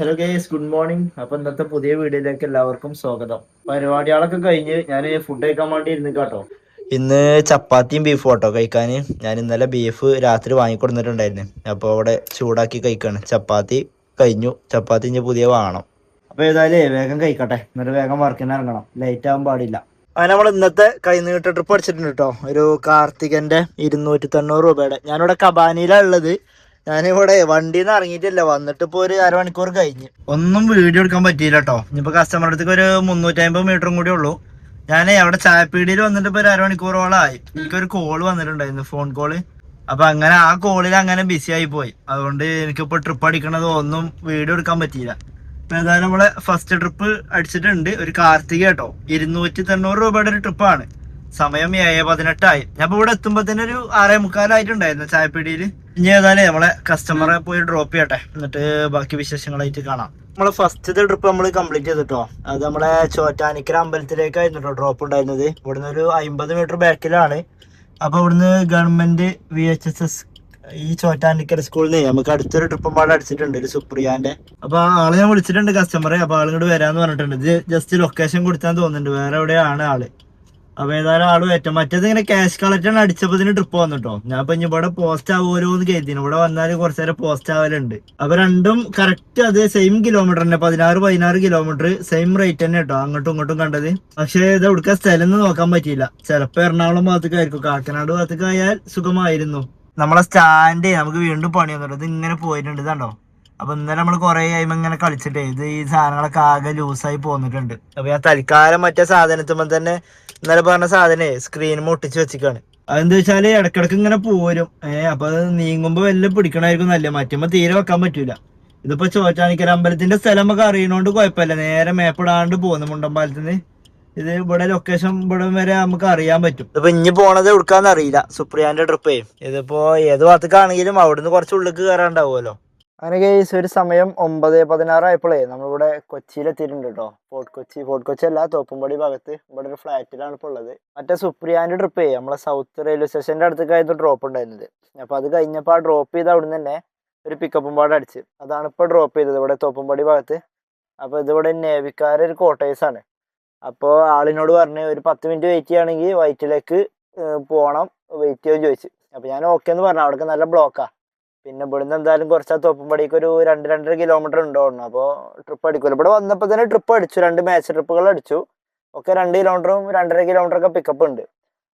Hello guys, good morning. അപ്പൊ ഇന്നത്തെ പുതിയ വീഡിയോയിലേക്ക് എല്ലാവർക്കും സ്വാഗതം. പരിപാടികളൊക്കെ കഴിഞ്ഞ് ഞാൻ ഫുഡ് കഴിക്കാൻ വേണ്ടി ഇരുന്ന് കേട്ടോ. ഇന്ന് ചപ്പാത്തിയും ബീഫും കേട്ടോ കഴിക്കാൻ. ഞാൻ ഇന്നലെ ബീഫ് രാത്രി വാങ്ങിക്കൊടുത്തിട്ടുണ്ടായിരുന്നു. അപ്പോൾ അവിടെ ചൂടാക്കി കഴിക്കാണ്. ചപ്പാത്തി കഴിഞ്ഞു, ചപ്പാത്തി ഇനി പുതിയ വാങ്ങണം. അപ്പോൾ ഏതായാലും വേഗം കഴിക്കട്ടെ, എന്നിട്ട് വേഗം വർക്കിന് ഇറങ്ങണം, ലേറ്റ് ആവാൻ പാടില്ല. അങ്ങനെ നമ്മൾ ഇന്നത്തെ കൈനീട്ട ട്രിപ്പ് അടിച്ചിട്ടുണ്ട് കേട്ടോ. ഒരു കാർത്തികന്റെ 290 രൂപയുടെ. ഞാനിവിടെ കബാനിയിലാണ് ഉള്ളത്. ഞാനിവിടെ വണ്ടിയിൽ നിന്ന് ഇറങ്ങിയിട്ടില്ല, വന്നിട്ട് ഇപ്പോൾ ഒരു അരമണിക്കൂർ കഴിഞ്ഞ്. ഒന്നും വീഡിയോ എടുക്കാൻ പറ്റിയില്ല കേട്ടോ. ഇനിയിപ്പോൾ കസ്റ്റമർ അടുത്തേക്ക് ഒരു 350 മീറ്ററും കൂടി ഉള്ളൂ. ഞാൻ അവിടെ ചായപ്പീടിയിൽ വന്നിട്ട് ഇപ്പോൾ ഒരു അരമണിക്കൂറോളമായി. എനിക്കൊരു കോൾ വന്നിട്ടുണ്ടായിരുന്നു, ഫോൺ കോള്. അപ്പൊ അങ്ങനെ ആ കോളിൽ അങ്ങനെ ബിസി ആയി പോയി. അതുകൊണ്ട് എനിക്കിപ്പോൾ ട്രിപ്പ് അടിക്കണത് ഒന്നും വീഡിയോ എടുക്കാൻ പറ്റിയില്ല. ഇപ്പൊ ഏതായാലും നമ്മളെ ഫസ്റ്റ് ട്രിപ്പ് അടിച്ചിട്ടുണ്ട്. ഒരു കാർത്തിക കേട്ടോ. 290 രൂപയുടെ ഒരു ട്രിപ്പാണ്. സമയം 7:18 ഞാൻ ഇപ്പൊ ഇവിടെ എത്തുമ്പോ തന്നെ ഒരു 6:45 ചായപ്പീടിയിൽ. ഇനി ഏതായാലും നമ്മളെ കസ്റ്റമറെ പോയി ഡ്രോപ്പ് ചെയ്യട്ടെ, എന്നിട്ട് ബാക്കി വിശേഷങ്ങളായിട്ട് കാണാം. നമ്മളെ ഫസ്റ്റത്തെ ട്രിപ്പ് നമ്മൾ കംപ്ലീറ്റ് ചെയ്തിട്ടോ. അത് നമ്മളെ ചോറ്റാനിക്കര അമ്പലത്തിലേക്കായിരുന്നു കേട്ടോ ഡ്രോപ്പ് ഉണ്ടായിരുന്നത്. ഇവിടുന്ന് ഒരു 50 മീറ്റർ ബാക്കിലാണ്. അപ്പൊ ഇവിടുന്ന് ഗവൺമെന്റ് VHSS ഈ ചോറ്റാനിക്കര സ്കൂളിൽ നിന്ന് നമുക്ക് അടുത്തൊരു ട്രിപ്പ് പാടെ അടിച്ചിട്ടുണ്ട്, ഒരു സുപ്രിയാന്റെ. അപ്പൊ ആളെ ഞാൻ വിളിച്ചിട്ടുണ്ട് കസ്റ്റമറെ. അപ്പൊ ആളിങ്ങോട്ട് വരാന്ന് പറഞ്ഞിട്ടുണ്ട്. ഇത് ജസ്റ്റ് ലൊക്കേഷൻ കൊടുത്താൻ തോന്നുന്നുണ്ട്, വേറെ എവിടെയാണ് ആള്. അപ്പൊ ഏതായാലും ആള് പറ്റും. മറ്റേത് ഇങ്ങനെ ക്യാഷ് കളക്ടർ അടിച്ചപ്പോ ട്രിപ്പ് വന്നിട്ടോ. ഞാൻ ഇപ്പൊ ഇനി ഇവിടെ പോസ്റ്റ് ആവുമല്ലോ എന്ന് കരുതിന്. ഇവിടെ വന്നാല് കുറച്ചു നേരം പോസ്റ്റ് ആവലുണ്ട്. അപ്പൊ രണ്ടും കറക്റ്റ് അതേ സെയിം കിലോമീറ്റർ തന്നെ, 16 കിലോമീറ്റർ സെയിം റേറ്റ് തന്നെ കേട്ടോ, അങ്ങോട്ടും ഇങ്ങോട്ടും കണ്ടത്. പക്ഷെ ഇത് എവിടുക്ക സ്ഥലം എന്ന് നോക്കാൻ പറ്റിയില്ല. ചിലപ്പോ എറണാകുളം ഭാഗത്തേക്കായിരിക്കും, കാക്കനാട് ഭാഗത്തേക്ക് ആയാൽ സുഖമായിരുന്നു. നമ്മളെ സ്റ്റാൻഡ് നമുക്ക് വീണ്ടും പണി വന്നിട്ട് ഇത് ഇങ്ങനെ പോയിട്ടുണ്ട്, ഇതാണ്ടോ. അപ്പൊ ഇന്നലെ നമ്മൾ കുറെ കഴിയുമ്പോ ഇങ്ങനെ കളിച്ചിട്ടേ ഇത് ഈ സാധനങ്ങളൊക്കെ ആകെ ലൂസായി പോന്നിട്ടുണ്ട്. അപ്പൊ ഞാൻ തൽക്കാലം മറ്റേ സാധനത്തുമ്പോ തന്നെ ഇന്നലെ പറഞ്ഞ സാധനേ സ്ക്രീനും ഒട്ടിച്ച് വെച്ചിക്കാണ്. അതെന്താ വെച്ചാല് ഇടക്കിടക്ക് ഇങ്ങനെ പോരും. അപ്പൊ അത് നീങ്ങുമ്പോ വല്ല പിടിക്കണായിരിക്കും നല്ല, മറ്റുമ്പോ തീരെ വെക്കാൻ പറ്റൂല. ഇതിപ്പോ ചോറ്റാനിക്കര അമ്പലത്തിന്റെ സ്ഥലം നമുക്ക് അറിയണോണ്ട് കുഴപ്പമില്ല. നേരെ മേപ്പിടാണ്ട് പോകുന്നു മുണ്ടമ്പാലത്തിന്. ഇത് ഇവിടെ ലൊക്കേഷൻ ഇവിടെ വരെ നമുക്ക് അറിയാൻ പറ്റും. ഇതിപ്പോ ഇനി പോണത് എവിടുക്കാന്ന് അറിയില്ല. സുപ്രിയാന്റെ ട്രിപ്പേ ഇതിപ്പോ ഏത് ഭാഗത്തേക്കാണെങ്കിലും അവിടുന്ന് കുറച്ച് ഉള്ളിലേക്ക് കയറാണ്ടാവുമല്ലോ. അങ്ങനെ കേസ് ഒരു സമയം 9:16 ആയപ്പോഴേ നമ്മളിവിടെ കൊച്ചിയിലെത്തിയിട്ടുണ്ട് കേട്ടോ. ഫോർട്ട് കൊച്ചി അല്ല, തോപ്പുംപടി ഭാഗത്ത് ഇവിടെ ഒരു ഫ്ലാറ്റിലാണ് ഇപ്പോൾ ഉള്ളത്. മറ്റേ സുപ്രിയാന്റെ ട്രിപ്പേ നമ്മളെ സൗത്ത് റെയിൽവേ സ്റ്റേഷന്റെ അടുത്തേക്കായിരുന്നു ഡ്രോപ്പ് ഉണ്ടായിരുന്നത്. അപ്പൊ അത് കഴിഞ്ഞപ്പോൾ ആ ഡ്രോപ്പ് ചെയ്ത് അവിടെ നിന്ന് തന്നെ ഒരു പിക്കപ്പും പാട് അടിച്ച്, അതാണ് ഇപ്പോൾ ഡ്രോപ്പ് ചെയ്തത് ഇവിടെ തോപ്പുംപടി ഭാഗത്ത്. അപ്പൊ ഇതിവിടെ നേവിക്കാരെ ഒരു ക്വാർട്ടേഴ്സ് ആണ്. അപ്പോൾ ആളിനോട് പറഞ്ഞ് ഒരു 10 മിനിറ്റ് വെയിറ്റ് ചെയ്യുകയാണെങ്കിൽ വൈറ്റിലേക്ക് പോകണം, വെയിറ്റ് ചെയ്യുമെന്ന് ചോദിച്ചു. അപ്പൊ ഞാൻ ഓക്കെ എന്ന് പറഞ്ഞു. അവിടേക്ക് നല്ല ബ്ലോക്കാ. പിന്നെ ഇവിടുന്ന് എന്തായാലും കുറച്ച് തോപ്പുംപടിക്ക് ഒരു 2-2.5 കിലോമീറ്റർ ഉണ്ടോന്നു. അപ്പോൾ ട്രിപ്പ് അടിക്കുമല്ലോ. ഇവിടെ വന്നപ്പോൾ തന്നെ ട്രിപ്പ് അടിച്ചു, 2 മാച്ച് ട്രിപ്പുകൾ അടിച്ചു. ഒക്കെ 2 കിലോമീറ്ററും 2.5 കിലോമീറ്ററൊക്കെ പിക്കപ്പ് ഉണ്ട്.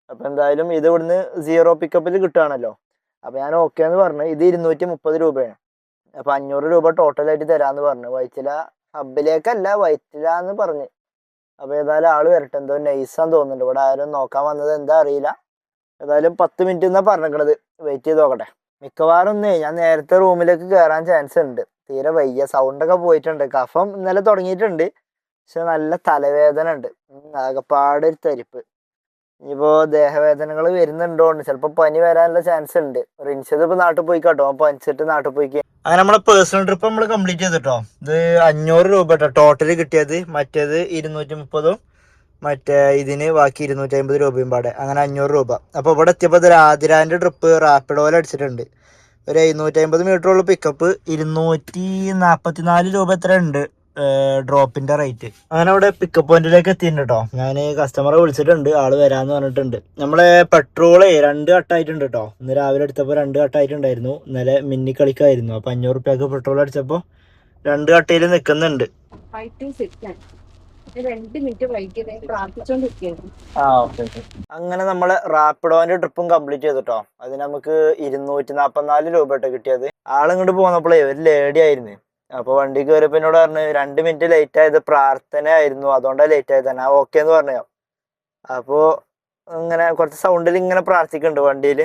അപ്പൊ എന്തായാലും ഇത് ഇവിടുന്ന് 0 പിക്കപ്പിൽ കിട്ടുകയാണല്ലോ. അപ്പൊ ഞാൻ ഓക്കെ എന്ന് പറഞ്ഞു. ഇത് 230 രൂപയാണ്. അപ്പൊ 500 രൂപ ടോട്ടലായിട്ട് തരാന്ന് പറഞ്ഞു. വൈറ്റില ഹബിലേക്കല്ല, വൈറ്റില എന്ന് പറഞ്ഞ്. അപ്പൊ ഏതായാലും ആള് വരട്ടെ, എന്തോ നൈസാന്ന് തോന്നുന്നുണ്ട്. ഇവിടെ ആരും നോക്കാൻ വന്നത് എന്താ അറിയില്ല. ഏതായാലും 10 മിനിറ്റ് എന്നാ പറഞ്ഞിരിക്കണത്. വെയിറ്റ് ചെയ്ത് നോക്കട്ടെ. മിക്കവാറും ഞാൻ നേരത്തെ റൂമിലേക്ക് കയറാൻ ചാൻസ് ഉണ്ട്. തീരെ വയ്യ, സൗണ്ടൊക്കെ പോയിട്ടുണ്ട്. കഫം ഇന്നലെ തുടങ്ങിയിട്ടുണ്ട്, പക്ഷെ നല്ല തലവേദന ഉണ്ട്. ആകെപ്പാടെ ഒരു തരിപ്പ്. ഇനിയിപ്പോ ദേഹവേദനകൾ വരുന്നുണ്ടോണ്ട് ചിലപ്പോ പനി വരാനുള്ള ചാൻസ് ഉണ്ട്. റിൻഷത് ഇപ്പൊ നാട്ടിൽ പോയി കേട്ടോ, പനിച്ചിട്ട് നാട്ടിൽ പോയിക്ക്. അങ്ങനെ നമ്മളെ പേഴ്സണൽ ട്രിപ്പ് നമ്മൾ കംപ്ലീറ്റ് ചെയ്തിട്ടോ. ഇത് 500 രൂപ കേട്ടോ ടോട്ടല് കിട്ടിയത്. മറ്റേത് 230ഉം മറ്റേ ഇതിന് ബാക്കി 250 രൂപയും പാടെ, അങ്ങനെ 500 രൂപ. അപ്പോൾ ഇവിടെ എത്തിയപ്പോൾ ഇത് ആതിരാൻ്റെ ട്രിപ്പ് റാപ്പിഡോയിൽ അടിച്ചിട്ടുണ്ട്. ഒരു 750 മീറ്റർ ഉള്ള പിക്കപ്പ്, 244 രൂപ എത്ര ഉണ്ട് ഡ്രോപ്പിന്റെ റേറ്റ്. അങ്ങനെ അവിടെ പിക്കപ്പ് പോയിന്റിലേക്ക് എത്തിയിട്ടുണ്ട് കേട്ടോ. ഞാൻ കസ്റ്റമറെ വിളിച്ചിട്ടുണ്ട്, ആള് വരാന്ന് പറഞ്ഞിട്ടുണ്ട്. നമ്മളെ പെട്രോളേ 2 കട്ടായിട്ടുണ്ട് കേട്ടോ. ഇന്ന് രാവിലെ എടുത്തപ്പോൾ 2 കട്ടായിട്ടുണ്ടായിരുന്നു. ഇന്നലെ മിന്നി കളിക്കായിരുന്നു. അപ്പൊ 500 റുപ്യക്ക് പെട്രോൾ അടിച്ചപ്പോൾ 2 കട്ടയിൽ നിൽക്കുന്നുണ്ട്. അങ്ങനെ നമ്മള് റാപ്പിഡോന്റെ ട്രിപ്പും കംപ്ലീറ്റ് ചെയ്തിട്ടോ. അത് നമുക്ക് 244 രൂപ ഇട്ട് കിട്ടിയത്. ആളിങ്ങോട്ട് പോന്നപ്പോഴേ ഒരു ലേഡി ആയിരുന്നു. അപ്പൊ വണ്ടി കയറിയപ്പോ എന്നോട് പറഞ്ഞു 2 മിനിറ്റ് ലേറ്റ് ആയത് പ്രാർത്ഥന ആയിരുന്നു, അതുകൊണ്ടാണ് ലേറ്റ് ആയത്. ഞാൻ ഓക്കെ എന്ന് പറഞ്ഞു. അപ്പോ ഇങ്ങനെ കുറച്ച് സൗണ്ടിൽ ഇങ്ങനെ പ്രാർത്ഥിക്കുന്നുണ്ട് വണ്ടിയിൽ.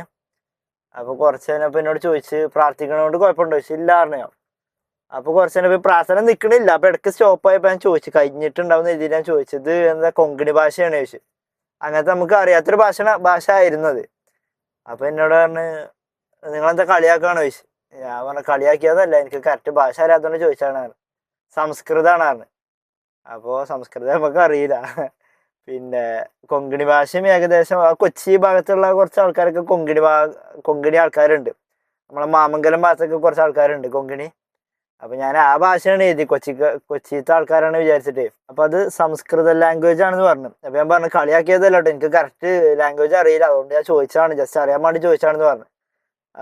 അപ്പൊ കുറച്ച് കഴിഞ്ഞപ്പോ എന്നോട് ചോദിച്ച് പ്രാർത്ഥിക്കണോണ്ട് കുഴപ്പമുണ്ടോ ചോദിച്ചു. ഇല്ല പറഞ്ഞു. അപ്പൊ കുറച്ച് നേരം പ്രാർത്ഥന നിൽക്കണില്ല. അപ്പൊ ഇടയ്ക്ക് സ്റ്റോപ്പ് ആയപ്പോ ഞാൻ ചോദിച്ചു കഴിഞ്ഞിട്ടുണ്ടാവുന്ന രീതിയിൽ ഞാൻ ചോദിച്ചത് എന്താ കൊങ്കണി ഭാഷയാണ് ചോദിച്ചു. അങ്ങനത്തെ നമുക്ക് അറിയാത്തൊരു ഭാഷ ആയിരുന്നു അത്. അപ്പൊ എന്നോട് പറഞ്ഞ് നിങ്ങളെന്താ കളിയാക്കാണോ ചോദിച്ചു. ഞാൻ പറഞ്ഞ കളിയാക്കിയതല്ല, എനിക്ക് കറക്റ്റ് ഭാഷ അറിയാത്തോണ്ട് ചോദിച്ചാണ്. സംസ്കൃതമാണ് പറഞ്ഞത്. അപ്പോൾ സംസ്കൃതം നമുക്ക് അറിയില്ല. പിന്നെ കൊങ്കണി ഭാഷയും ഏകദേശം ആ കൊച്ചി ഭാഗത്തുള്ള കുറച്ച് ആൾക്കാരൊക്കെ കൊങ്കണി ആൾക്കാരുണ്ട്. നമ്മളെ മാമംഗലം ഭാഗത്തൊക്കെ കുറച്ച് ആൾക്കാരുണ്ട് കൊങ്കണി. അപ്പൊ ഞാൻ ആ ഭാഷയാണ് എഴുതി, കൊച്ചിത്തെ ആൾക്കാരാണ് വിചാരിച്ചിട്ട്. അപ്പൊ അത് സംസ്കൃത ലാംഗ്വേജ് ആണെന്ന് പറഞ്ഞു. അപ്പൊ ഞാൻ പറഞ്ഞു കളിയാക്കിയതല്ലോ, എനിക്ക് കറക്റ്റ് ലാംഗ്വേജ് അറിയില്ല, അതുകൊണ്ട് ഞാൻ ചോദിച്ചാണ്, ജസ്റ്റ് അറിയാൻ വേണ്ടി ചോദിച്ചാണെന്ന് പറഞ്ഞു.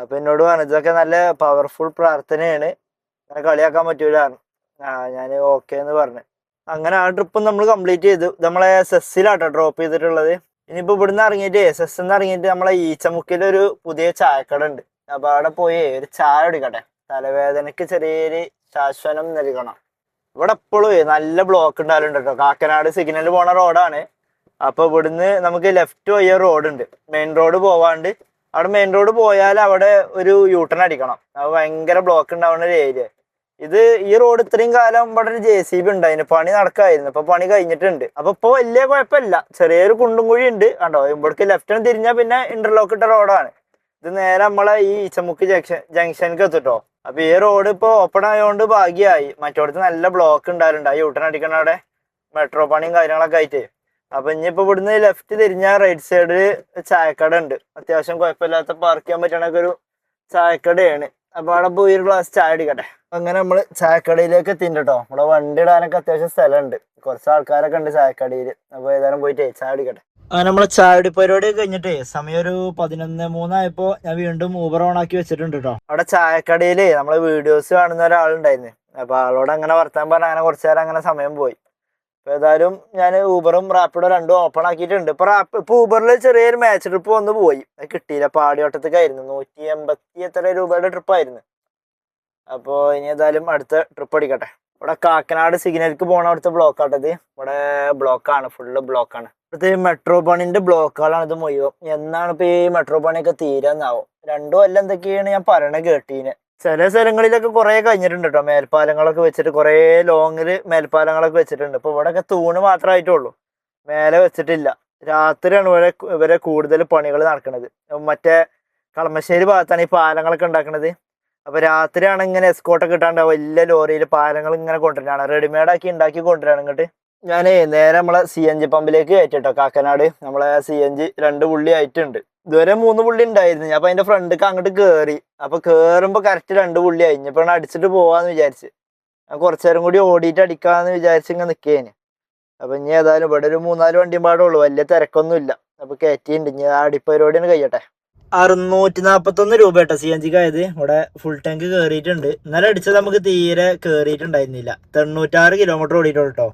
അപ്പൊ എന്നോട് പറഞ്ഞു ഇതൊക്കെ നല്ല പവർഫുൾ പ്രാർത്ഥനയാണ്, അങ്ങനെ കളിയാക്കാൻ പറ്റൂല. ഞാൻ ഓക്കെ എന്ന് പറഞ്ഞു. അങ്ങനെ ആ ട്രിപ്പ് നമ്മൾ കംപ്ലീറ്റ് ചെയ്തു. നമ്മളെ സെസ്സിലാട്ടോ ഡ്രോപ്പ് ചെയ്തിട്ടുള്ളത്. ഇനിയിപ്പോ ഇവിടുന്ന് ഇറങ്ങിയിട്ട് സെസ്സിന്ന് ഇറങ്ങിയിട്ട് നമ്മളെ ഈച്ചമുക്കിലൊരു പുതിയ ചായക്കട ഉണ്ട്. അപ്പൊ അവിടെ പോയി ഒരു ചായ കുടിക്കട്ടെ, തലവേദനക്ക് ചെറിയൊരു ശാശ്വനം നൽകണം. ഇവിടെ എപ്പോഴും നല്ല ബ്ലോക്ക് ഉണ്ടാവലുണ്ട് കേട്ടോ. കാക്കനാട് സിഗ്നൽ പോണ റോഡാണ്. അപ്പൊ ഇവിടുന്ന് നമുക്ക് ലെഫ്റ്റ് പോയ റോഡ് ഉണ്ട്, മെയിൻ റോഡ് പോവാണ്ട്. അവിടെ മെയിൻ റോഡ് പോയാൽ അവിടെ ഒരു യൂട്ടേൺ അടിക്കണം. അത് ഭയങ്കര ബ്ലോക്ക് ഉണ്ടാവുന്ന ഒരു ഏരിയ. ഈ റോഡ് ഇത്രയും കാലം ഇവിടെ ഒരു JCB ഉണ്ടായിരുന്നു, പണി നടക്കായിരുന്നു. ഇപ്പൊ പണി കഴിഞ്ഞിട്ടുണ്ട്. അപ്പൊ ഇപ്പൊ വലിയ കുഴപ്പമില്ല, ചെറിയൊരു കുണ്ടും കുഴി ഉണ്ട് കണ്ടോ. ഇവിടേക്ക് ലെഫ്റ്റിന് തിരിഞ്ഞാൽ പിന്നെ ഇന്റർലോക്ക് ഇട്ട റോഡാണ്. ഇത് നേരെ നമ്മളെ ഈ ഈച്ചമുക്ക് ജംഗ്ഷനിലേക്ക് എത്തിട്ടോ. അപ്പൊ ഈ റോഡ് ഇപ്പൊ ഓപ്പൺ ആയതുകൊണ്ട് ഭാഗ്യമായി. മറ്റോടത്ത് നല്ല ബ്ലോക്ക് ഉണ്ടായിട്ടുണ്ട്, ആ യൂട്ടേൺ അടിക്കണ അവിടെ മെട്രോ പണിയും കാര്യങ്ങളൊക്കെ ആയിട്ട്. അപ്പൊ ഇനിയിപ്പോ ഇവിടുന്ന് ലെഫ്റ്റ് തിരിഞ്ഞാൽ റൈറ്റ് സൈഡില് ചായക്കട ഉണ്ട്. അത്യാവശ്യം കുഴപ്പമില്ലാത്ത പാർക്ക് ചെയ്യാൻ പറ്റണൊക്കെ ഒരു ചായക്കടയാണ്. അപ്പൊ അവിടെ പോയി ഒരു ഗ്ലാസ് ചായ അടിക്കട്ടെ. അങ്ങനെ നമ്മള് ചായക്കടയിലേക്ക് എത്തിട്ടോ. ഇവിടെ വണ്ടി ഇടാനൊക്കെ അത്യാവശ്യം സ്ഥലമുണ്ട്, കുറച്ച് ആൾക്കാരൊക്കെ ഉണ്ട് ചായക്കടയില്. അപ്പൊ ഏതായാലും പോയിട്ട് ചായ അടിക്കട്ടെ. അങ്ങനെ നമ്മളെ ചായടി പരിപാടി കഴിഞ്ഞിട്ട് സമയം ഒരു 11:03 ഞാൻ വീണ്ടും ഊബർ ഓൺ ആക്കി വെച്ചിട്ടുണ്ട് കേട്ടോ. അവിടെ ചായക്കടയില് നമ്മളെ വീഡിയോസ് കാണുന്ന ഒരാളുണ്ടായിരുന്നു. അപ്പൊ ആളോട് അങ്ങനെ വർത്താൻ പറഞ്ഞ അങ്ങനെ കുറച്ചു നേരം അങ്ങനെ സമയം പോയി. അപ്പൊ ഏതായാലും ഞാൻ ഊബറും റാപ്പിഡോ രണ്ടും ഓപ്പൺ ആക്കിയിട്ടുണ്ട്. ഇപ്പൊ ഊബറിൽ ചെറിയൊരു മാച്ച് ട്രിപ്പ് വന്ന് പോയി, അത് കിട്ടിയില്ല. പാടിയോട്ടത്തേക്കായിരുന്നു 180 എത്ര രൂപയുടെ ട്രിപ്പായിരുന്നു. അപ്പോൾ ഇനി ഏതായാലും അടുത്ത ട്രിപ്പ് അടിക്കട്ടെ. ഇവിടെ കാക്കനാട് സിഗ്നലിലേക്ക് പോണ അവിടുത്തെ ബ്ലോക്കാട്ടത്. ഇവിടെ ബ്ലോക്കാണ്, ഫുള്ള് ബ്ലോക്കാണ്. ഇവിടുത്തെ മെട്രോ പണിന്റെ ബ്ലോക്കുകളാണ് ഇത് മുഴുവൻ. എന്നാണ് ഇപ്പൊ ഈ മെട്രോ പണിയൊക്കെ തീരാന്നാവും. 2 കൊല്ലം എന്തൊക്കെയാണ് ഞാൻ പറയണ കേട്ടീന്. ചില സ്ഥലങ്ങളിലൊക്കെ കുറെ കഴിഞ്ഞിട്ടുണ്ട് കേട്ടോ, മേൽപ്പാലങ്ങളൊക്കെ വെച്ചിട്ട് കുറെ ലോങ്ങില് മേൽപ്പാലങ്ങളൊക്കെ വെച്ചിട്ടുണ്ട്. ഇപ്പൊ ഇവിടെയൊക്കെ തൂണ് മാത്രമായിട്ടുള്ളൂ, മേലെ വെച്ചിട്ടില്ല. രാത്രിയാണ് ഇവരെ കൂടുതൽ പണികൾ നടക്കുന്നത്. മറ്റേ കളമശ്ശേരി ഭാഗത്താണ് ഈ പാലങ്ങളൊക്കെ ഉണ്ടാക്കുന്നത്. അപ്പൊ രാത്രിയാണ് ഇങ്ങനെ എസ്കോട്ടൊക്കെ ഇട്ടാണ്ട് വലിയ ലോറിയിൽ പാലങ്ങൾ ഇങ്ങനെ കൊണ്ടുവരാണ്, റെഡിമെയ്ഡ് ആക്കി ഉണ്ടാക്കി കൊണ്ടുവരാണ് ഇങ്ങോട്ട്. ഞാൻ നേരെ നമ്മളെ CNG പമ്പിലേക്ക് കയറ്റിട്ടോ. കാക്കനാട് നമ്മളെ CNG 2 പുള്ളി ആയിട്ടുണ്ട്. ഇതുവരെ 3 പുള്ളി ഉണ്ടായിരുന്നു. ഞാൻ അപ്പൊ അതിന്റെ ഫ്രണ്ടിക്ക് അങ്ങോട്ട് കയറി. അപ്പൊ കേറുമ്പോ കറക്റ്റ് 2 പുള്ളി ആയി. ഇപ്പൊ അടിച്ചിട്ട് പോവാന്ന് വിചാരിച്ച് ഞാൻ കുറച്ചു നേരം കൂടി ഓടിയിട്ട് അടിക്കാന്ന് വിചാരിച്ച് ഇങ്ങനെ നിക്കേന്. അപ്പൊ ഇനി ഏതായാലും ഇവിടെ ഒരു 3-4 വണ്ടിയും പാടുള്ളൂ, വലിയ തിരക്കൊന്നും ഇല്ല. അപ്പൊ കയറ്റിണ്ട്. ഇനി അടിപ്പരിപാടിയാണ് കഴിയട്ടെ. 641 രൂപ കേട്ടോ CNG ആയത്. ഇവിടെ ഫുൾ ടാങ്ക് കയറിയിട്ടുണ്ട്. ഇന്നലെ അടിച്ചത് നമുക്ക് തീരെ കയറിയിട്ടുണ്ടായിരുന്നില്ല. 96 കിലോമീറ്റർ ഓടിയിട്ടുള്ളൂ കേട്ടോ.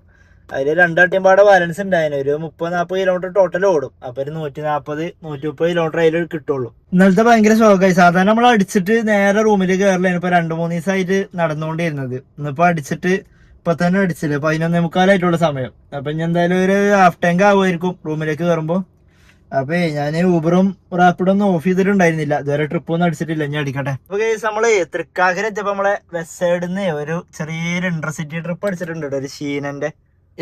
അതിൽ 2 വട്ടിയും പാടെ ബാലൻസ് ഉണ്ടായിരുന്നു. ഒരു 30-40 കിലോമീറ്റർ ടോട്ടൽ ഓടും. അപ്പൊ ഒരു 140-130 കിലോമീറ്റർ അതിൽ കിട്ടുള്ളൂ. ഇന്നലത്തെ ഭയങ്കര ശോകമായി. സാധാരണ നമ്മൾ അടിച്ചിട്ട് നേരെ റൂമിൽ കയറില്ല. ഇപ്പൊ 2-3 ദിവസമായിട്ട് നടന്നുകൊണ്ടിരുന്നത്. ഇന്നിപ്പോ അടിച്ചിട്ട് ഇപ്പൊ തന്നെ അടിച്ചില്ല. 11:45 സമയം. അപ്പൊ ഇനി എന്തായാലും ഒരു ഹാഫ് ടാങ്ക് ആവുമായിരിക്കും റൂമിലേക്ക് കയറുമ്പോ. അപ്പൊ ഞാൻ ഊബറും റാപ്പിഡോ ഒന്നും ഓഫ് ചെയ്തിട്ടുണ്ടായിരുന്നില്ല. ഇതുവരെ ട്രിപ്പ് ഒന്നും അടിച്ചിട്ടില്ല, ഞാൻ അടിക്കട്ടെ. അപ്പൊ നമ്മള് തൃക്കാക്കര എത്തിയപ്പോ നമ്മളെ വെസ്റ്റ് സൈഡിൽ നിന്ന് ഒരു ചെറിയൊരു ഇന്റർസിറ്റി ട്രിപ്പ് അടിച്ചിട്ടുണ്ട്, ഒരു ഷീനന്റെ.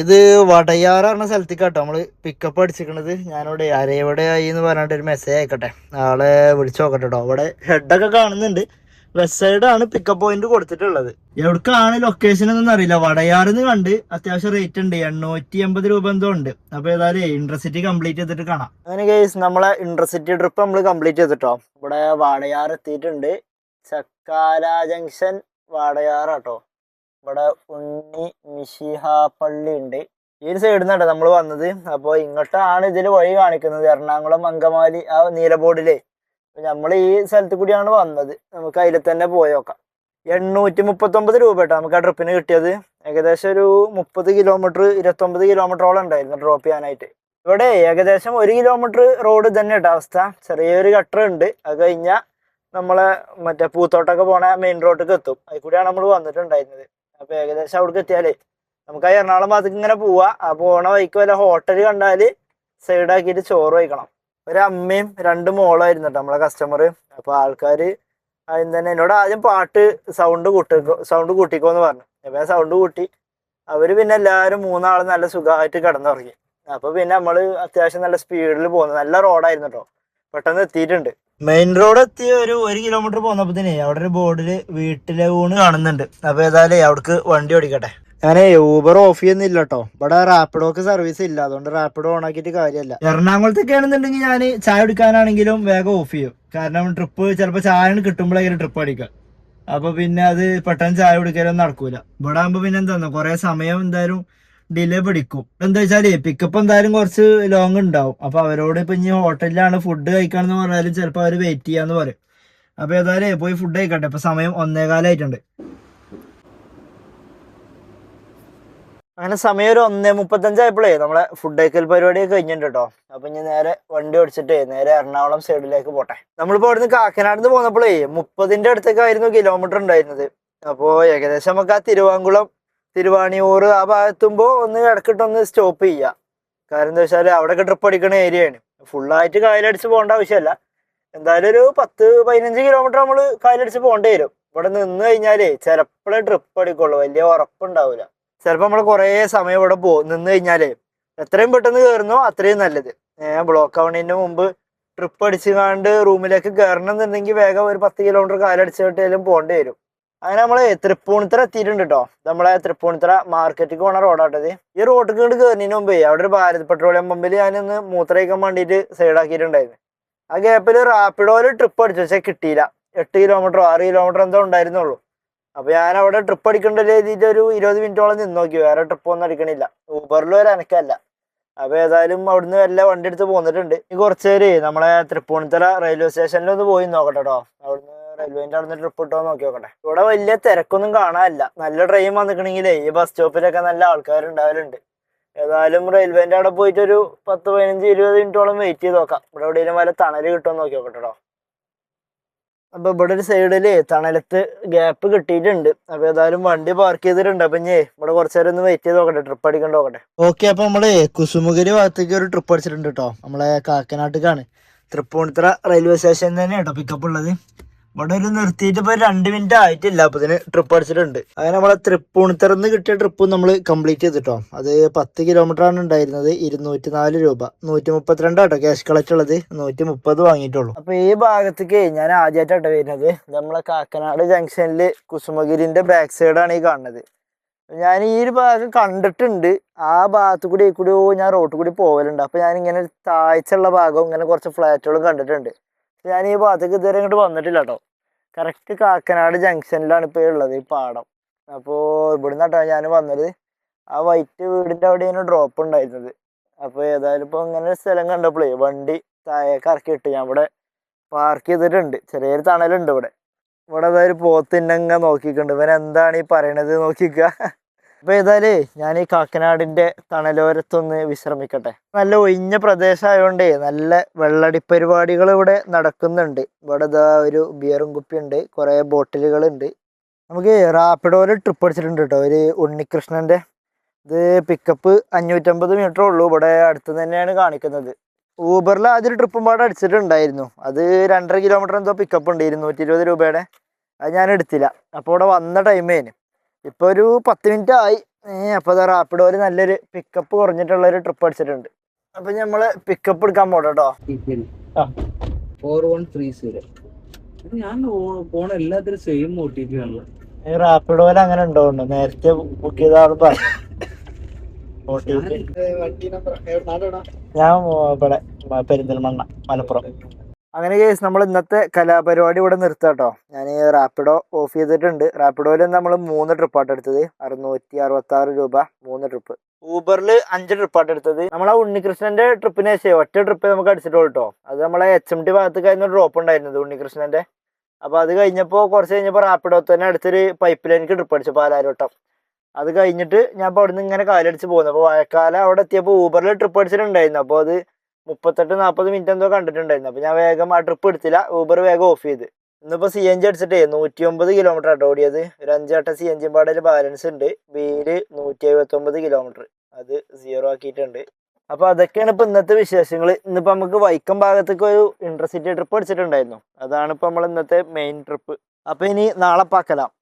ഇത് വടയാറ് പറഞ്ഞ സ്ഥലത്തേക്ക് കേട്ടോ നമ്മള് പിക്കപ്പ് അടിച്ചിരിക്കണത്. ഞാനിവിടെ ആരെവിടെ ആയി എന്ന് പറഞ്ഞിട്ട് ഒരു മെസ്സേജ് അയക്കട്ടെ, ആളെ വിളിച്ചു നോക്കട്ടെ കേട്ടോ. അവിടെ ഹെഡൊക്കെ കാണുന്നുണ്ട്. വെസ്റ്റ് സൈഡാണ് പിക്കപ്പ് പോയിന്റ് കൊടുത്തിട്ടുള്ളത്. എവിടേക്കാണ് ലൊക്കേഷൻ എന്നൊന്നും അറിയില്ല. വടയാറിന്ന് കണ്ട് അത്യാവശ്യം റേറ്റ് ഉണ്ട്, 880 രൂപ എന്തോ ഉണ്ട്. അപ്പൊ ഏതായാലും ഇന്റർസിറ്റി കംപ്ലീറ്റ് ചെയ്തിട്ട് കാണാം. അങ്ങനെ കേസ് നമ്മളെ ഇന്റർസിറ്റി ട്രിപ്പ് നമ്മൾ കംപ്ലീറ്റ് ചെയ്തിട്ടോ. ഇവിടെ വാടയാർ എത്തിയിട്ടുണ്ട്. ചക്കാല ജംഗ്ഷൻ വാടയാറാട്ടോ. ഇവിടെ ഉണ്ണി മിഷിഹ പള്ളി ഉണ്ട്. ഈ ഒരു സൈഡിൽ നിന്നാണ് നമ്മൾ വന്നത്. അപ്പോൾ ഇങ്ങോട്ടാണ് ഇതിൽ വഴി കാണിക്കുന്നത്, എറണാകുളം അങ്കമാലി ആ നീല ബോർഡിലേ. നമ്മൾ ഈ സ്ഥലത്ത് കൂടിയാണ് വന്നത്. നമുക്ക് അതിൽ തന്നെ പോയോക്കാം. 839 രൂപ കേട്ടോ നമുക്ക് ആ ട്രിപ്പിന് കിട്ടിയത്. ഏകദേശം ഒരു 30 കിലോമീറ്റർ 29 കിലോമീറ്ററോളം ഉണ്ടായിരുന്നു ഡ്രോപ്പ് ചെയ്യാനായിട്ട്. ഇവിടെ ഏകദേശം 1 കിലോമീറ്റർ റോഡ് തന്നെ കേട്ടോ അവസ്ഥ. ചെറിയൊരു ഗട്ടർ ഉണ്ട്. അത് കഴിഞ്ഞാൽ നമ്മളെ മറ്റേ പൂത്തോട്ടൊക്കെ പോണ മെയിൻ റോഡിലേക്ക് എത്തും. അതിൽ കൂടിയാണ് നമ്മൾ വന്നിട്ടുണ്ടായിരുന്നത്. അപ്പൊ ഏകദേശം അവിടേക്ക് എത്തിയാലേ നമുക്ക് ആ എറണാകുളം ഭാഗത്തേക്ക് ഇങ്ങനെ പോവാ. ആ പോണ വഴിക്ക് വല്ല ഹോട്ടൽ കണ്ടാല് സൈഡാക്കിയിട്ട് ചോറ് വയ്ക്കണം. ഒരു അമ്മയും 2 മോളായിരുന്നു കേട്ടോ നമ്മളെ കസ്റ്റമർ. അപ്പൊ ആൾക്കാര് ആദ്യം തന്നെ എന്നോട് ആദ്യം പാട്ട് സൗണ്ട് കൂട്ടിക്കോന്ന് പറഞ്ഞു. അപ്പൊ ഞാൻ സൗണ്ട് കൂട്ടി. അവര് പിന്നെ എല്ലാവരും 3 ആള് നല്ല സുഖമായിട്ട് കിടന്നുറങ്ങി. അപ്പൊ പിന്നെ നമ്മള് അത്യാവശ്യം നല്ല സ്പീഡിൽ പോകുന്നു. നല്ല റോഡായിരുന്നു കേട്ടോ, പെട്ടെന്ന് എത്തിയിട്ടുണ്ട്. മെയിൻ റോഡ് എത്തി ഒരു 1 കിലോമീറ്റർ പോന്നപ്പോഴത്തേനെ അവിടെ ഒരു ബോർഡില് വീട്ടിലെ ഊണ് കാണുന്നുണ്ട്. അപ്പൊ ഏതായാലും അവിടേക്ക് വണ്ടി ഓടിക്കട്ടെ. ഞാൻ ഊബർ ഓഫ് ചെയ്യുന്നില്ല കേട്ടോ. ഇവിടെ റാപ്പിഡോക്ക് സർവീസ് ഇല്ല, അതുകൊണ്ട് റാപ്പിഡോ ഓൺ ആക്കിയിട്ട് കാര്യമല്ല. എറണാകുളത്തൊക്കെ ആണെന്നുണ്ടെങ്കിൽ ഞാൻ ചായ കുടിക്കാനാണെങ്കിലും വേഗം ഓഫ് ചെയ്യും. കാരണം ട്രിപ്പ് ചിലപ്പോൾ ചായ കിട്ടുമ്പോഴേക്കും ട്രിപ്പ് അടിക്കാം. അപ്പൊ പിന്നെ അത് പെട്ടെന്ന് ചായ കുടിക്കലൊന്നും നടക്കൂല. ഇവിടെ ആകുമ്പോ പിന്നെ എന്താ കൊറേ സമയം എന്തായാലും ഡിലേ പിടിക്കും. എന്താ വെച്ചാല് പിക്കപ്പ് എന്തായാലും കുറച്ച് ലോങ് ഉണ്ടാവും. അപ്പൊ അവരോട് ഇപ്പൊ ഇനി ഹോട്ടലിലാണ് ഫുഡ് കഴിക്കാന്ന് പറഞ്ഞാലും ചിലപ്പോ അവര് വെയിറ്റ് ചെയ്യാന്ന് പറയും. അപ്പൊ ഏതായാലും പോയി ഫുഡ് കഴിക്കട്ടെ. ഇപ്പൊ സമയം 1:15 അങ്ങനെ സമയം ഒരു 1:35 നമ്മളെ ഫുഡ് കഴിക്കൽ പരിപാടിയൊക്കെ കഴിഞ്ഞിട്ടുണ്ട് കേട്ടോ. അപ്പൊ ഇനി നേരെ വണ്ടി ഓടിച്ചിട്ട് നേരെ എറണാകുളം സൈഡിലേക്ക് പോട്ടെ. നമ്മളിപ്പോ അവിടുന്ന് കാക്കനാട് നിന്ന് പോന്നപ്പോഴേ 30ന്റെ അടുത്തേക്കായിരുന്നു കിലോമീറ്റർ ഉണ്ടായിരുന്നത്. അപ്പോ ഏകദേശം നമുക്ക് ആ തിരുവാങ്കുളം തിരുവാണിയൂർ ആ ഭാഗത്തുമ്പോ ഒന്ന് ഇടക്കിട്ടൊന്ന് സ്റ്റോപ്പ് ചെയ്യാം. കാരണം എന്താ വെച്ചാൽ അവിടെയൊക്കെ ട്രിപ്പ് അടിക്കുന്ന ഏരിയയാണ്. ഫുള്ളായിട്ട് കായലടിച്ച് പോകേണ്ട ആവശ്യമല്ല. എന്തായാലും ഒരു 10-15 കിലോമീറ്റർ നമ്മൾ കായലടിച്ച് പോകേണ്ടി വരും. ഇവിടെ നിന്ന് കഴിഞ്ഞാലേ ചിലപ്പോഴേ ട്രിപ്പ് അടിക്കുള്ളൂ, വലിയ ഉറപ്പുണ്ടാവില്ല. ചിലപ്പോൾ നമ്മൾ കുറേ സമയം ഇവിടെ നിന്ന് കഴിഞ്ഞാലേ എത്രയും പെട്ടെന്ന് കയറുന്നോ അത്രയും നല്ലത്. ബ്ലോക്ക് ആവണതിന്റെ മുമ്പ് ട്രിപ്പ് അടിച്ച് കാണ്ട് റൂമിലേക്ക് കയറണം എന്നുണ്ടെങ്കിൽ വേഗം ഒരു 10 കിലോമീറ്റർ കാലടിച്ചിട്ടായാലും പോകേണ്ടി വരും. അങ്ങനെ നമ്മള് തൃപ്പൂണിത്തറ എത്തിയിട്ടുണ്ട് കേട്ടോ. നമ്മളെ തൃപ്പൂണിത്തറ മാർക്കറ്റിൽ പോണ റോഡാട്ടത്. ഈ റോഡിൽ കൊണ്ട് കയറുന്നതിന് മുമ്പേ അവിടെ ഒരു ഭാരത് പെട്രോളിയം പമ്പിൽ ഞാനൊന്ന് മൂത്രയിക്കാൻ വേണ്ടിയിട്ട് സൈഡാക്കിയിട്ടുണ്ടായിരുന്നു. ആ ഗ്യാപ്പിൽ റാപ്പിഡോയിൽ ട്രിപ്പ് അടിച്ചു, പക്ഷെ കിട്ടിയില്ല. 8 കിലോമീറ്ററോ 6 കിലോമീറ്റർ എന്തോ ഉണ്ടായിരുന്നുള്ളൂ. അപ്പൊ ഞാൻ അവിടെ ട്രിപ്പ് അടിക്കണ്ടല്ലോ എഴുതിയിട്ട് ഒരു 20 മിനിറ്റോളം നിന്ന് നോക്കി, വേറെ ട്രിപ്പ് ഒന്നും അടിക്കണില്ല. ഊബറിൽ ഒരു അനക്കല്ല. അപ്പൊ ഏതായാലും അവിടുന്ന് വല്ല വണ്ടി എടുത്ത് പോന്നിട്ടുണ്ട്. ഈ കുറച്ച് പേര് നമ്മളെ തൃപ്പൂണിത്തറ റെയിൽവേ സ്റ്റേഷനിൽ ഒന്ന് പോയി നോക്കട്ടെ കേട്ടോ. അവിടുന്ന് റെയിൽവേന്റെ അവിടുന്ന് ട്രിപ്പ് ഇട്ടോ നോക്കി നോക്കട്ടെ. ഇവിടെ വലിയ തിരക്കൊന്നും കാണാനില്ല. നല്ല ട്രെയിൻ വന്നിക്കണെങ്കിലേ ഈ ബസ് സ്റ്റോപ്പിലൊക്കെ നല്ല ആൾക്കാരുണ്ടാവലുണ്ട്. ഏതായാലും റെയിൽവേന്റെ അവിടെ പോയിട്ട് ഒരു 10-15-20 മിനിറ്റോളം വെയിറ്റ് ചെയ്ത് നോക്കാം. ഇവിടെ എവിടെയെങ്കിലും വല്ല തണല് കിട്ടുമോ നോക്കി നോക്കട്ടെ കേട്ടോ. അപ്പൊ ഇവിടെ ഒരു സൈഡില് തണലത്ത് ഗ്യാപ്പ് കിട്ടിയിട്ടുണ്ട്. അപ്പൊ ഏതായാലും വണ്ടി പാർക്ക് ചെയ്തിട്ടുണ്ട്. അപ്പൊ ഇനി ഇവിടെ കുറച്ചു നേരം ഒന്ന് വെയിറ്റ് ചെയ്ത് നോക്കട്ടെ, ട്രിപ്പ് അടിക്കണ്ട നോക്കട്ടെ. ഓക്കെ, അപ്പൊ നമ്മള് കുസുമുഗിരി ഭാഗത്തേക്ക് ഒരു ട്രിപ്പ് അടിച്ചിട്ടുണ്ട് കേട്ടോ. നമ്മളെ കാക്കനാട്ടിക്കാണ്. തൃപ്പൂണിത്തറ റെയിൽവേ സ്റ്റേഷൻ തന്നെ കേട്ടോ പിക്കപ്പ് ഉള്ളത്. ഇവിടെ ഒരു നിർത്തിയിട്ട് ഇപ്പൊ 2 മിനിറ്റ് ആയിട്ടില്ല, അപ്പൊ ഇതിന് ട്രിപ്പ് അടിച്ചിട്ടുണ്ട്. അങ്ങനെ നമ്മളെ തൃപ്പൂണിത്തറന്ന് കിട്ടിയ ട്രിപ്പ് നമ്മൾ കംപ്ലീറ്റ് ചെയ്തിട്ടോ. അത് 10 കിലോമീറ്റർ ആണ് ഉണ്ടായിരുന്നത്. 204 രൂപ, 132 ആട്ടോ ക്യാഷ് കളക്ട് ഉള്ളത്. 130 വാങ്ങിയിട്ടുള്ളൂ. അപ്പൊ ഈ ഭാഗത്തേക്ക് ഞാൻ ആദ്യമായിട്ടാട്ടോ വരുന്നത്. നമ്മളെ കാക്കനാട് ജംഗ്ഷനിൽ കുസുമഗിരിന്റെ ബാക്ക് സൈഡാണ് ഈ കാണുന്നത്. ഞാൻ ഈ ഒരു ഭാഗം കണ്ടിട്ടുണ്ട്. ആ ഭാഗത്തു കൂടി ഞാൻ റോട്ടിൽ കൂടി പോകലുണ്ട്. അപ്പൊ ഞാൻ ഇങ്ങനെ താഴ്ചയുള്ള ഭാഗവും ഇങ്ങനെ കുറച്ച് ഫ്ലാറ്റുകളും കണ്ടിട്ടുണ്ട്. ഞാൻ ഈ ഭാഗത്തേക്ക് ഇതുവരെ ഇങ്ങോട്ട് വന്നിട്ടില്ല കേട്ടോ. കറക്റ്റ് കാക്കനാട് ജംഗ്ഷനിലാണ് ഇപ്പോൾ ഉള്ളത് ഈ പാടം. അപ്പോൾ ഇവിടുന്ന് കേട്ടോ ഞാൻ വന്നത്. ആ വൈറ്റ് വീടിൻ്റെ അവിടെയാണ് ഡ്രോപ്പ് ഉണ്ടായിരുന്നത്. അപ്പോൾ ഏതായാലും ഇപ്പോൾ ഇങ്ങനെ ഒരു സ്ഥലം കണ്ടപ്പോഴേ വണ്ടി താഴേക്ക് ഇറക്കിയിട്ട് ഞാൻ ഇവിടെ പാർക്ക് ചെയ്തിട്ടുണ്ട്. ചെറിയൊരു തണലുണ്ട് ഇവിടെ. ഇവിടെ അതായത് പോത്തിനങ്ങ നോക്കിയിട്ടുണ്ട്. ഇവൻ എന്താണ് ഈ പറയണത് നോക്കിക്കുക. അപ്പൊ ഏതായാലേ ഞാൻ ഈ കാക്കനാടിന്റെ തണലോരത്തൊന്ന് വിശ്രമിക്കട്ടെ. നല്ല ഒഴിഞ്ഞ പ്രദേശമായോണ്ടേ നല്ല വെള്ളടി പരിപാടികൾ ഇവിടെ നടക്കുന്നുണ്ട്. ഇവിടെ ഇതാ ഒരു ബിയറും കുപ്പി ഉണ്ട്, കുറെ ബോട്ടിലുകൾ ഉണ്ട്. നമുക്ക് റാപ്പിഡോയിൽ ട്രിപ്പ് അടിച്ചിട്ടുണ്ട് കേട്ടോ. ഒരു ഉണ്ണികൃഷ്ണന്റെ ഇത് പിക്കപ്പ് 550 മീറ്റർ ഉള്ളൂ. ഇവിടെ അടുത്ത് തന്നെയാണ് കാണിക്കുന്നത്. ഊബറിൽ ആദ്യം ട്രിപ്പും പാടെ അടിച്ചിട്ടുണ്ടായിരുന്നു. അത് 2.5 കിലോമീറ്റർ എന്തോ പിക്കപ്പ് ഉണ്ട്, 220 രൂപയുടെ. അത് ഞാൻ എടുത്തില്ല. അപ്പോൾ ഇവിടെ വന്ന ടൈമേന് ഇപ്പൊ ഒരു 10 മിനിറ്റ് ആയി. അപ്പൊ റാപ്പിഡോയിൽ നല്ലൊരു പിക്കപ്പ് കുറഞ്ഞിട്ടുള്ള ഒരു ട്രിപ്പ് അടിച്ചിട്ടുണ്ട്. അപ്പൊ നമ്മള് പിക്കപ്പ് എടുക്കാൻ പോട്ടെ കേട്ടോ. 4130. ഞാൻ പോണ എല്ലാത്തിനും സെയിം OTP ആണ്. റാപ്പിഡോയിൽ അങ്ങനെ ഉണ്ടോ? നേരത്തെ ബുക്ക് ചെയ്ത ആൾ പറഞ്ഞു. ഞാൻ ഇവിടെ പെരിന്തൽമണ്ണ, മലപ്പുറം. അങ്ങനെ കേസ് നമ്മൾ ഇന്നത്തെ കലാപരിപാടി ഇവിടെ നിർത്താം കേട്ടോ. ഞാൻ റാപ്പിഡോ ഓഫ് ചെയ്തിട്ടുണ്ട്. റാപ്പിഡോയിൽ നമ്മൾ 3 ട്രിപ്പായിട്ട് എടുത്തത്. 666 രൂപ 3 ട്രിപ്പ്. ഊബറിൽ 5 ട്രിപ്പായിട്ട് എടുത്തത്. നമ്മൾ ആ ഉണ്ണികൃഷ്ണന്റെ ട്രിപ്പിന് ശേഷം ഒറ്റ ട്രിപ്പ് നമുക്ക് അടിച്ചിട്ടുള്ളൂ കേട്ടോ. അത് നമ്മളെ HMT ഭാഗത്ത് കഴിഞ്ഞ ഡ്രോപ്പ് ഉണ്ടായിരുന്നത് ഉണ്ണികൃഷ്ണന്റെ. അപ്പൊ അത് കഴിഞ്ഞപ്പോൾ കുറച്ച് കഴിഞ്ഞപ്പോൾ റാപ്പിഡോ തന്നെ അടുത്തൊരു പൈപ്പ് ലൈനിക്ക് ട്രിപ്പ് അടിച്ചു, പാലാരോട്ടം. അത് കഴിഞ്ഞിട്ട് ഞാൻ ഇപ്പോൾ അവിടെ നിന്ന് ഇങ്ങനെ കാലടിച്ച് പോകുന്നു. അപ്പോൾ വാഴക്കാല അവിടെ എത്തിയപ്പോൾ ഊബറിൽ ട്രിപ്പ് അടിച്ചിട്ടുണ്ടായിരുന്നു. അപ്പോൾ അത് 38-40 മിനിറ്റ് എന്തോ കണ്ടിട്ടുണ്ടായിരുന്നു. അപ്പോൾ ഞാൻ വേഗം ആ ട്രിപ്പ് എടുത്തില്ല, ഊബർ വേഗം ഓഫ് ചെയ്ത്. ഇന്നിപ്പോൾ CNG അടിച്ചിട്ടേ 109 കിലോമീറ്റർ ആട്ടോ ഓടിയത്. ഒരു 5 CNG പാടയിൽ ബാലൻസ് ഉണ്ട്. ബിയില് 179 കിലോമീറ്റർ അത് 0 ആക്കിയിട്ടുണ്ട്. അപ്പോൾ അതൊക്കെയാണ് ഇപ്പോൾ ഇന്നത്തെ വിശേഷങ്ങൾ. ഇന്നിപ്പോൾ നമുക്ക് വൈക്കം ഭാഗത്തേക്ക് ഒരു ഇന്റർസിറ്റി ട്രിപ്പ് അടിച്ചിട്ടുണ്ടായിരുന്നു. അതാണ് ഇപ്പോൾ നമ്മൾ ഇന്നത്തെ മെയിൻ ട്രിപ്പ്. അപ്പോൾ ഇനി നാളെ പാക്കലാം.